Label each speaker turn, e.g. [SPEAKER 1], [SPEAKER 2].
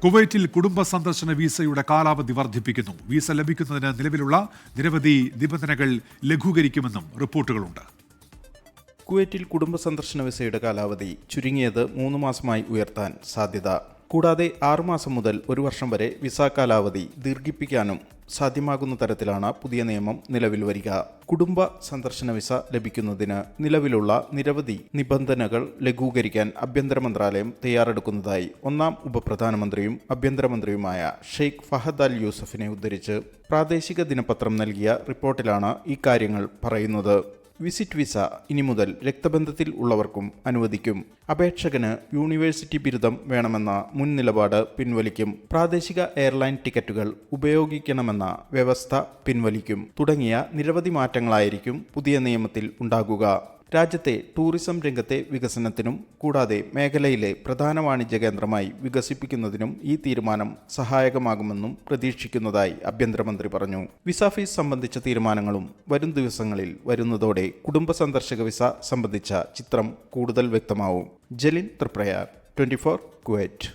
[SPEAKER 1] കുവൈറ്റിൽ കുടുംബ സന്ദർശന വീസയുടെ കാലാവധി വർദ്ധിപ്പിക്കുന്നു. വീസ ലഭിക്കുന്നതിന് നിലവിലുള്ള നിരവധി നിബന്ധനകൾ ലഘൂകരിക്കുമെന്നും റിപ്പോർട്ടുകളുണ്ട്.
[SPEAKER 2] കുവൈറ്റിൽ കുടുംബ സന്ദർശന വിസയുടെ കാലാവധി ചുരുങ്ങിയത് 3 മാസമായി ഉയർത്താൻ സാധ്യത. കൂടാതെ 6 മാസം മുതൽ 1 വർഷം വരെ വിസ കാലാവധി ദീർഘിപ്പിക്കാനും സാധ്യമാകുന്ന തരത്തിലാണ് പുതിയ നിയമം നിലവിൽ വരിക. കുടുംബ സന്ദർശന വിസ ലഭിക്കുന്നതിന് നിലവിലുള്ള നിരവധി നിബന്ധനകൾ ലഘൂകരിക്കാൻ ആഭ്യന്തര മന്ത്രാലയം തയ്യാറെടുക്കുന്നതായി ഒന്നാം ഉപപ്രധാനമന്ത്രിയും ആഭ്യന്തരമന്ത്രിയുമായ ഷെയ്ഖ് ഫഹദ് അൽ യൂസഫിനെ ഉദ്ധരിച്ച് പ്രാദേശിക ദിനപത്രം നൽകിയ റിപ്പോർട്ടിലാണ് ഈ കാര്യങ്ങൾ പറയുന്നത്. വിസിറ്റ് വിസ ഇനി മുതൽ രക്തബന്ധത്തിൽ ഉള്ളവർക്കും അനുവദിക്കും. അപേക്ഷകന് യൂണിവേഴ്സിറ്റി ബിരുദം വേണമെന്ന മുൻ നിലപാട് പിൻവലിക്കും. പ്രാദേശിക എയർലൈൻ ടിക്കറ്റുകൾ ഉപയോഗിക്കണമെന്ന വ്യവസ്ഥ പിൻവലിക്കും. തുടങ്ങിയ നിരവധി മാറ്റങ്ങളായിരിക്കും പുതിയ നിയമത്തിൽ ഉണ്ടാകുക. രാജ്യത്തെ ടൂറിസം രംഗത്തെ വികസനത്തിനും കൂടാതെ മേഖലയിലെ പ്രധാന വാണിജ്യ കേന്ദ്രമായി വികസിപ്പിക്കുന്നതിനും ഈ തീരുമാനം സഹായകമാകുമെന്നും പ്രതീക്ഷിക്കുന്നതായി ആഭ്യന്തരമന്ത്രി പറഞ്ഞു. വിസ ഫീസ് സംബന്ധിച്ച തീരുമാനങ്ങളും വരും ദിവസങ്ങളിൽ വരുന്നതോടെ കുടുംബ സന്ദർശക വിസ സംബന്ധിച്ച ചിത്രം കൂടുതൽ വ്യക്തമാവും. ജലിൻ തൃപ്രയാർ, 24 കുവൈറ്റ്.